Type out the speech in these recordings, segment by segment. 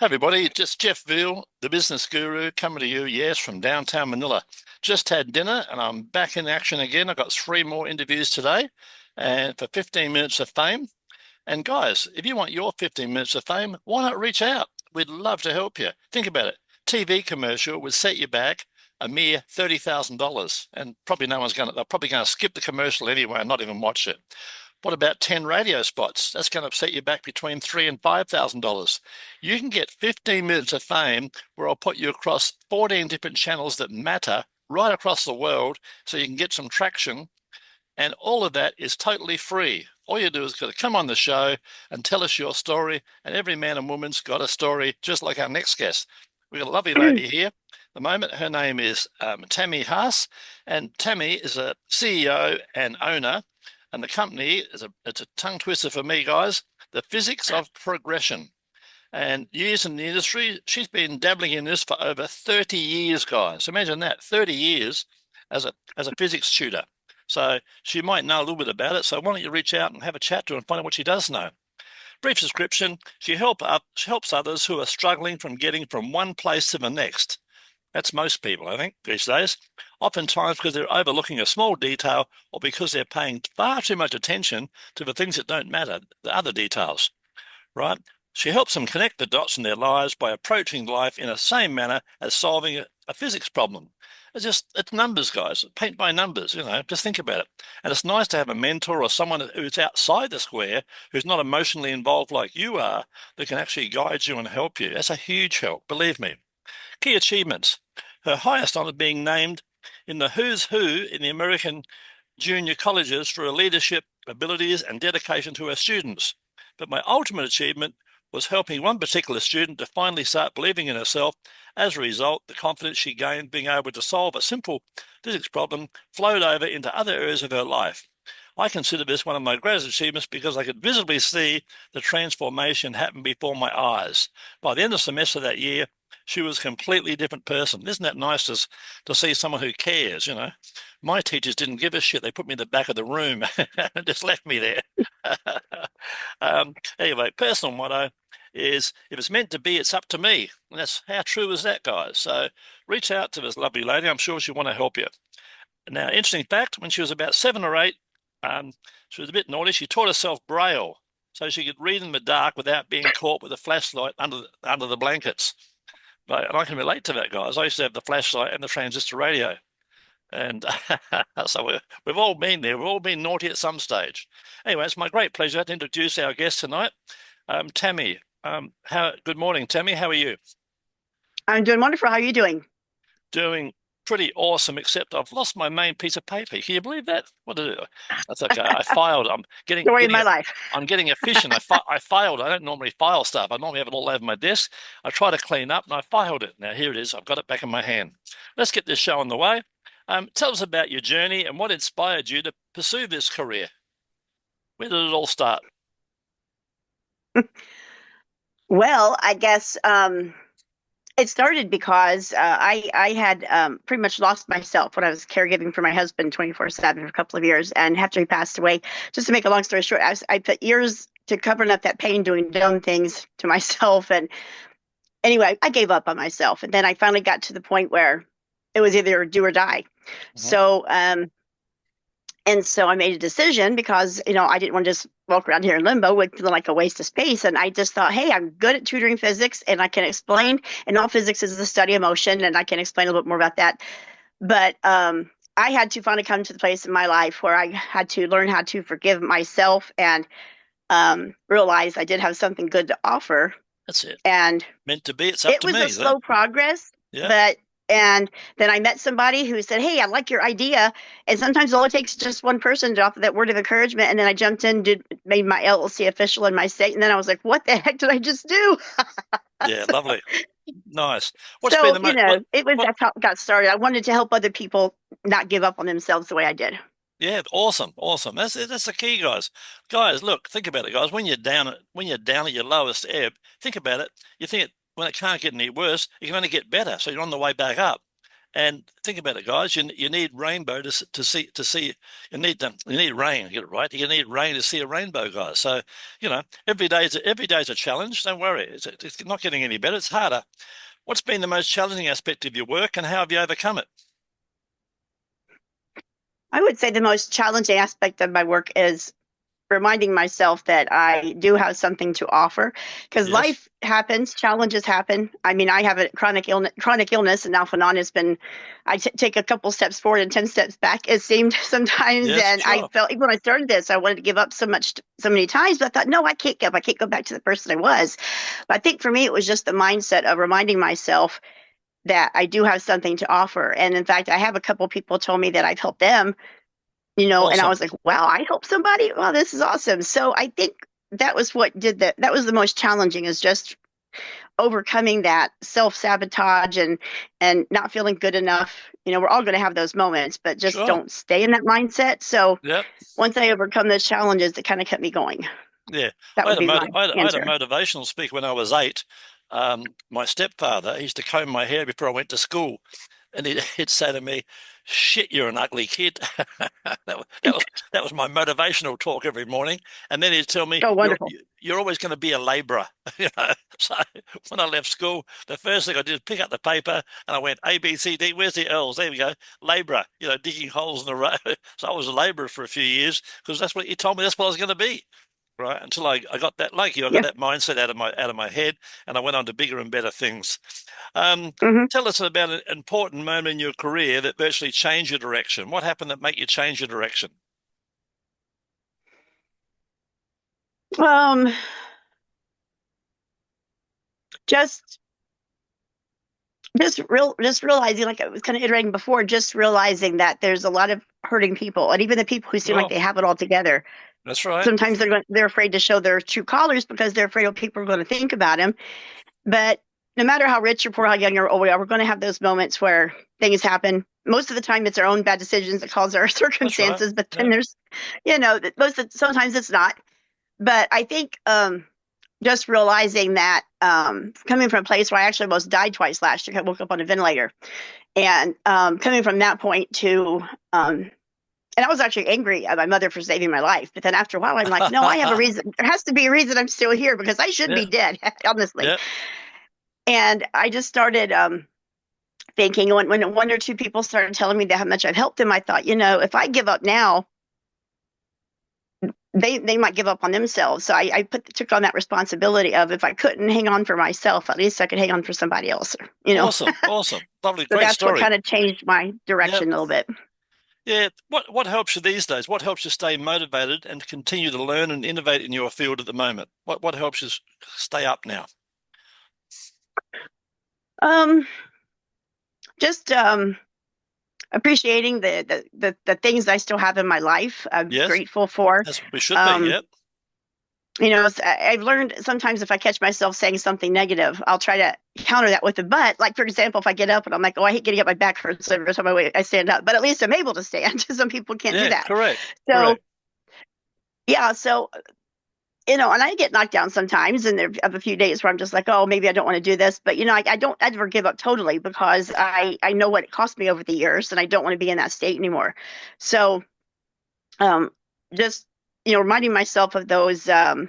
Hey everybody, just Jeff Veale, the business guru, coming to you, yes, from downtown Manila. Just had dinner and I'm back in action again. I've got three more interviews today and for 15 minutes of fame. And guys, if you want your 15 minutes of fame, why not reach out? We'd love to help you. Think about it. TV commercial would set you back a mere $30,000 and probably they're probably going to skip the commercial anyway and not even watch it. What about 10 radio spots? That's going to set you back between $3,000 and $5,000. You can get 15 minutes of fame where I'll put you across 14 different channels that matter right across the world so you can get some traction. And all of that is totally free. All you do is got to come on the show and tell us your story. And every man and woman's got a story, just like our next guest. We've got a lovely lady here. At the moment, her name is Tammy Haas. And Tammy is a CEO and owner. And the company it's a tongue twister for me, guys. The Physics of Progression. And years in the industry, she's been dabbling in this for over 30 years, guys. Imagine that, 30 years as a physics tutor. So she might know a little bit about it. So why don't you reach out and have a chat to her and find out what she does know. Brief description, she helps others who are struggling from getting from one place to the next. That's most people, I think, these days. Oftentimes because they're overlooking a small detail or because they're paying far too much attention to the things that don't matter, the other details, right? She helps them connect the dots in their lives by approaching life in the same manner as solving a physics problem. It's numbers, guys. Paint by numbers, just think about it. And it's nice to have a mentor or someone who's outside the square, who's not emotionally involved like you are, that can actually guide you and help you. That's a huge help, believe me. Key achievements. Her highest honor being named in the who's who in the American junior colleges for her leadership abilities and dedication to her students. But my ultimate achievement was helping one particular student to finally start believing in herself. As a result, the confidence she gained being able to solve a simple physics problem flowed over into other areas of her life. I consider this one of my greatest achievements because I could visibly see the transformation happen before my eyes. By the end of the semester that year, she was a completely different person. Isn't that nice to see someone who cares, My teachers didn't give a shit. They put me in the back of the room and just left me there. Anyway, personal motto is, if it's meant to be, it's up to me. And that's how true is that, guys? So reach out to this lovely lady. I'm sure she'll want to help you. Now, interesting fact, when she was about 7 or 8, she was a bit naughty. She taught herself Braille so she could read in the dark without being caught with a flashlight under the blankets. And I can relate to that, guys. I used to have the flashlight and the transistor radio. And so we've all been there. We've all been naughty at some stage. Anyway, it's my great pleasure to introduce our guest tonight, Tammy. Good morning, Tammy. How are you? I'm doing wonderful. How are you doing? Doing pretty awesome, except I've lost my main piece of paper. Can you believe that? That's okay. I filed. Story of my life. I'm getting efficient. I filed. I don't normally file stuff. I normally have it all over my desk. I try to clean up and I filed it. Now here it is. I've got it back in my hand. Let's get this show on the way. Tell us about your journey and what inspired you to pursue this career. Where did it all start? Well, I guess it started because I had pretty much lost myself when I was caregiving for my husband 24/7 for a couple of years. And after he passed away, just to make a long story short, I put years to covering up that pain, doing dumb things to myself. And anyway, I gave up on myself. And then I finally got to the point where it was either do or die. So and so I made a decision because, I didn't want to just walk around here in limbo with feeling like a waste of space. And I just thought, hey, I'm good at tutoring physics and I can explain, and all physics is the study of motion, and I can explain a little bit more about that. But I had to finally come to the place in my life where I had to learn how to forgive myself and realize I did have something good to offer. That's it. And meant to be. It's up to me. It was a slow progress, yeah. And then I met somebody who said, hey, I like your idea. And sometimes all it takes is just one person to offer that word of encouragement. And then I jumped in, made my LLC official in my state. And then I was like, what the heck did I just do? Yeah, lovely. Nice. That's how it got started. I wanted to help other people not give up on themselves the way I did. Yeah, awesome. That's the key, guys. Guys, look, think about it, guys. When you're down at your lowest ebb, think about it. You think when it can't get any worse, it can only get better. So you're on the way back up. And think about it, guys. You need rainbow to see. You need rain. Get it right. You need rain to see a rainbow, guys. So every day is a challenge. Don't worry. It's not getting any better. It's harder. What's been the most challenging aspect of your work, and how have you overcome it? I would say the most challenging aspect of my work is reminding myself that I do have something to offer, because Yes. life happens, challenges happen. I mean, I have a chronic illness, and off and on has been, take a couple steps forward and 10 steps back, it seemed sometimes. Yes. And I Sure. felt, even when I started this, I wanted to give up so many times, but I thought, no, I can't give up. I can't go back to the person I was. But I think for me, it was just the mindset of reminding myself that I do have something to offer. And in fact, I have a couple people told me that I've helped them, and I Awesome. was like, wow, I helped somebody. Wow, this is awesome. So I think that was what did that was the most challenging, is just overcoming that self-sabotage and not feeling good enough. We're all going to have those moments, but just Sure. don't stay in that mindset. So Yep. once I overcome those challenges, it kind of kept me going. Yeah, That would be my I had a answer. motivational speaker when I was 8. My stepfather, he used to comb my hair before I went to school, and he'd say to me, "Shit, you're an ugly kid." That was my motivational talk every morning, and then he'd tell me, Oh, wonderful. You're always going to be a labourer." So when I left school, the first thing I did was pick up the paper, and I went A B C D. Where's the L's? There we go, labourer. Digging holes in the road. So I was a labourer for a few years because that's what he told me. That's what I was going to be, right? Until I got that, like you, I got Yeah. that mindset out of my head, and I went on to bigger and better things. Hmm. Tell us about an important moment in your career that virtually changed your direction. What happened that made you change your direction? Um, just just realizing, like I was kind of iterating before, just realizing that there's a lot of hurting people, and even the people who seem like Oh, they have it all together, that's right. sometimes they're afraid to show their true colors because they're afraid what people are going to think about them. But no matter how rich or poor, how young or old we are, we're going to have those moments where things happen. Most of the time, it's our own bad decisions that cause our That's right. circumstances. But then Yeah. there's, sometimes it's not. But I think just realizing that, coming from a place where I actually almost died twice last year, I woke up on a ventilator, and coming from that point to and I was actually angry at my mother for saving my life. But then after a while, I'm like, no, I have a reason. There has to be a reason I'm still here, because I should Yeah. be dead, honestly. Yeah. And I just started thinking, when one or two people started telling me that how much I've helped them, I thought, if I give up now, they might give up on themselves. So I took on that responsibility of, if I couldn't hang on for myself, at least I could hang on for somebody else. Awesome. Awesome. Lovely. So Great that's what story. kind of changed my Yeah. direction a little bit. Yeah. What helps you these days? What helps you stay motivated and continue to learn and innovate in your field at the moment? What helps you stay up now? Um, just appreciating the things I still have in my life. I'm Yes, grateful for. as we should be. Um, Yep. I've learned sometimes if I catch myself saying something negative, I'll try to counter that with a but. Like, for example, if I get up and I'm like, oh, I hate getting up, my back hurts every time I stand up, but at least I'm able to stand. Some people can't do Yeah. that. Correct. So, Correct. yeah, so, and I get knocked down sometimes, and there have a few days where I'm just like, oh, maybe I don't want to do this. But, I don't ever give up totally, because I know what it cost me over the years, and I don't want to be in that state anymore. So, um, just reminding myself of those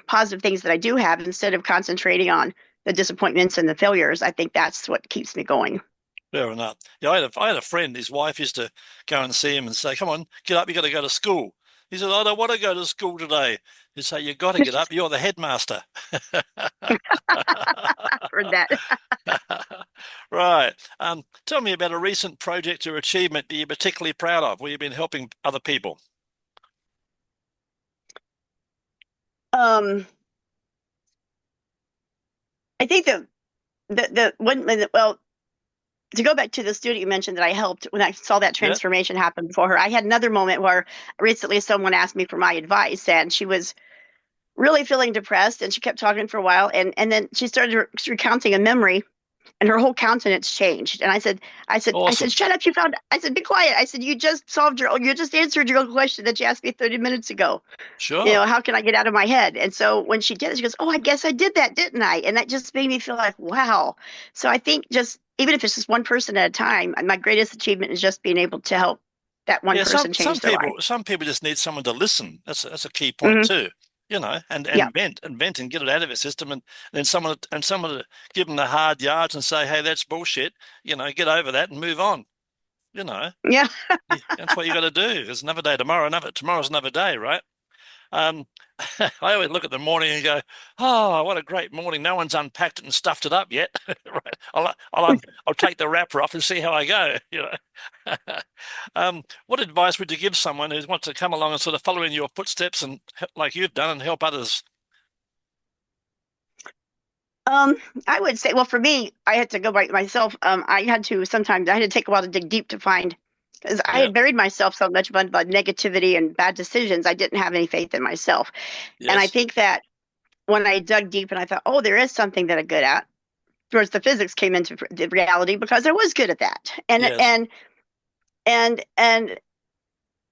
positive things that I do have, instead of concentrating on the disappointments and the failures. I think that's what keeps me going. Fair enough. Yeah, I had a friend, his wife used to go and see him and say, "Come on, get up, you got to go to school." He said, "I don't want to go to school today." He'd say, "You got to get up, you're the headmaster." I've heard that. Right. Tell me about a recent project or achievement that you're particularly proud of, where you've been helping other people. um, I think the one, well, to go back to the student you mentioned that I helped, when I saw that Yeah. transformation happen for her, I had another moment where recently someone asked me for my advice, and she was really feeling depressed, and she kept talking for a while, and then she started recounting a memory, and her whole countenance changed. And I said, Awesome. shut up! I said, be quiet. I said, you just answered your own question that you asked me 30 minutes ago. Sure. How can I get out of my head? And so when she did it, she goes, oh, I guess I did that, didn't I? And that just made me feel like, wow. So I think just even if it's just one person at a time, my greatest achievement is just being able to help that one Yeah, person change their life. some people just need someone to listen. That's a key point Hmm. too. You know, and Yeah. vent and get it out of their system, and then someone to give them the hard yards and say, hey, that's bullshit. You know, get over that and move on. You know, Yeah. yeah, that's what you got to do. There's another day tomorrow. Tomorrow's another day, right? Um, I always look at the morning and go, "Oh, what a great morning! No one's unpacked it and stuffed it up yet. Right? I'll take the wrapper off and see how I go." You know, what advice would you give someone who wants to come along and sort of follow in your footsteps and like you've done and help others? Um, I would say, well, for me, I had to go by myself. Sometimes I had to take a while to dig deep to find, because I Yeah, had buried myself so much about negativity and bad decisions. I didn't have any faith in myself. And I yes, think that when I dug deep and I thought, oh, there is something that I'm good at, towards the physics came into the reality because I was good at that. yes. And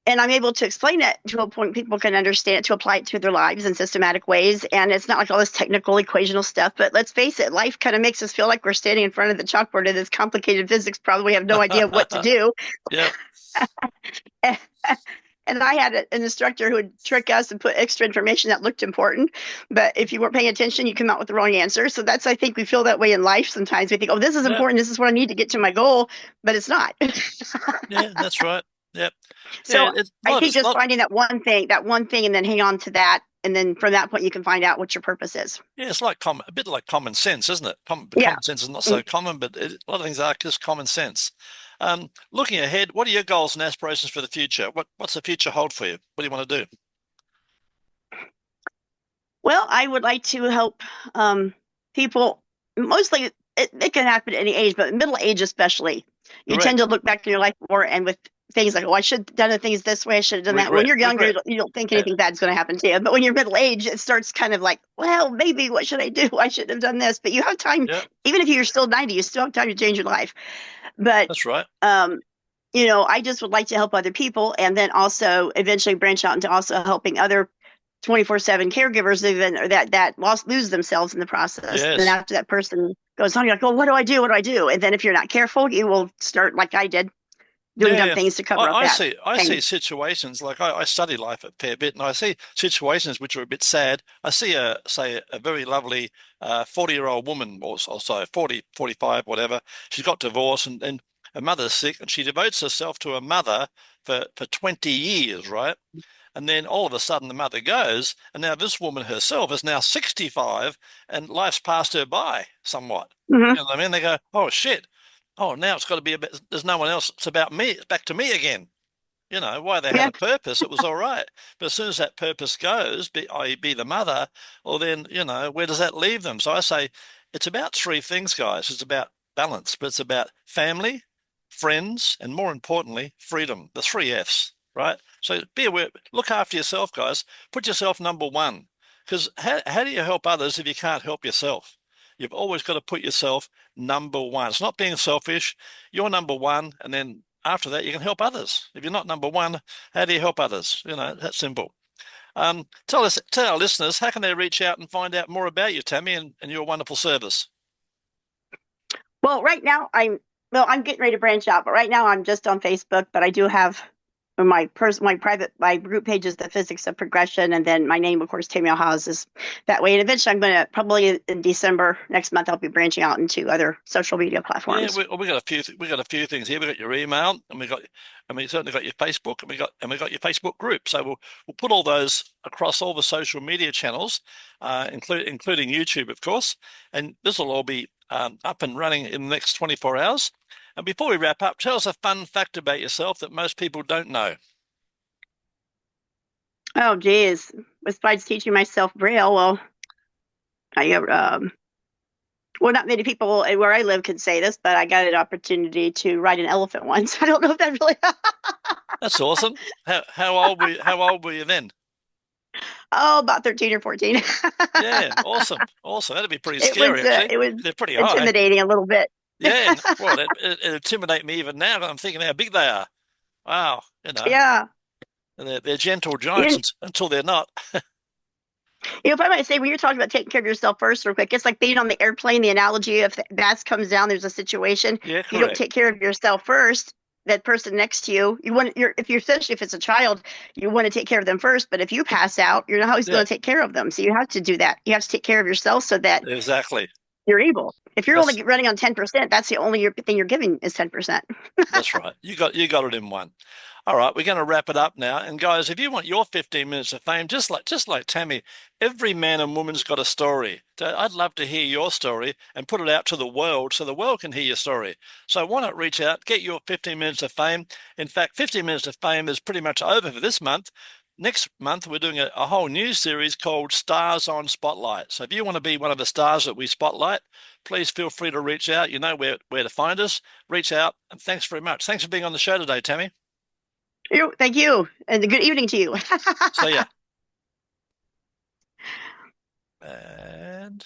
and I'm able to explain it to a point people can understand it, to apply it to their lives in systematic ways. And it's not like all this technical equational stuff, but let's face it, life kind of makes us feel like we're standing in front of the chalkboard of this complicated physics problem. We have no idea what to do. Yeah, And I had an instructor who would trick us and put extra information that looked important. But if you weren't paying attention, you come out with the wrong answer. So that's, I think we feel that way in life sometimes. We think, oh, this is yeah, important. This is what I need to get to my goal. But it's not. yeah. That's right. Yeah, yeah. So It's a I lot of think it's just finding that one thing, and then hang on to that. And then from that point, you can find out what your purpose is. Yeah, it's like a bit like common sense, isn't it? Yeah. Common sense is not Mm. so common, but a lot of things are just common sense. Looking ahead, what are your goals and aspirations for the future? What's the future hold for you? What do you want to do? Well, I would like to help people. Mostly, it can happen at any age, but middle age especially. You tend Correct. to look back in your life more and with things like, oh, I should have done the things this way. I should have done that. When Regret, you're younger, regret. you don't think Yeah, anything bad's going to happen to you. But when you're middle age, it starts kind of like, well, maybe what should I do? I should have done this. But you have time, yeah, even if you're still 90, you still have time to change your life. But that's right. um, I just would like to help other people, and then also eventually branch out into also helping other 24/7 caregivers even or that lose themselves in the process. Then Yes. after that person goes on, you're like, well, what do I do? What do I do? And then if you're not careful, you will start like I did, doing Yeah, dumb yeah. things to cover up that I see pain. situations like I study life a fair bit, and I see situations which are a bit sad. I see a very lovely 40-year-old woman or so, 40, 45, whatever. She's got divorced and her mother's sick, and she devotes herself to her mother for 20 years, right? And then all of a sudden the mother goes, and now this woman herself is now 65 and life's passed her by somewhat. Hmm. You know what I mean? They go, oh shit. Oh, now it's got to be about, there's no one else. It's about me. It's back to me again. You know, why they had Yeah. a purpose, it was all right. But as soon as that purpose goes, i.e., be the mother, well, then, where does that leave them? So I say it's about three things, guys. It's about balance, but it's about family, friends, and more importantly, freedom, the three F's, right? So be aware, look after yourself, guys. Put yourself number one. Because how do you help others if you can't help yourself? You've always got to put yourself number one. It's not being selfish. You're number one, and then after that, you can help others. If you're not number one, how do you help others? That's simple. Tell our listeners, how can they reach out and find out more about you, Tammy, and your wonderful service? Well, right now I'm getting ready to branch out, but right now I'm just on Facebook. But I do have my group page is the Physics of Progression, and then my name, of course, Tammy L is that way. And eventually, I'm going to probably in December next month, I'll be branching out into other social media Yeah, platforms. we got a few things here. We got your email, and we certainly got your Facebook, and we got your Facebook group. So we'll put all those across all the social media channels, including YouTube, of course. And this will all be up and running in the next 24 hours. And before we wrap up, tell us a fun fact about yourself that most people don't know. Oh, geez. Besides teaching myself Braille, well, I well, not many people where I live can say this, but I got an opportunity to ride an elephant once. I don't know if that really. That's awesome. How old were you then? Oh, about 13 or 14. Yeah, awesome, awesome. That'd be pretty scary, actually. It was They're pretty high. intimidating a little bit. Yeah, well, it intimidate me even now. I'm thinking how big they are. Wow, Yeah. and they're gentle You giants until they're not. If I might say, when you're talking about taking care of yourself first, real quick, it's like being on the airplane. The analogy of the gas comes down, there's a situation. Yeah, If you don't correct. take care of yourself first, that person next to you, if you're especially if it's a child, you want to take care of them first. But if you pass out, you're not always Yeah, going to take care of them. So you have to do that. You have to take care of yourself so that exactly. you're able. If you're That's only running on 10%, that's the only thing you're giving is 10%. that's right. You got it in one. All right, we're going to wrap it up now. And guys, if you want your 15 minutes of fame, just like Tammy, every man and woman's got a story. So I'd love to hear your story and put it out to the world so the world can hear your story. So why not reach out, get your 15 minutes of fame. In fact, 15 minutes of fame is pretty much over for this month. Next month, we're doing a whole new series called Stars on Spotlight. So if you want to be one of the stars that we spotlight, please feel free to reach out. You know where to find us. Reach out, and thanks very much. Thanks for being on the show today, Tammy. Thank you. And good evening to you. See ya. And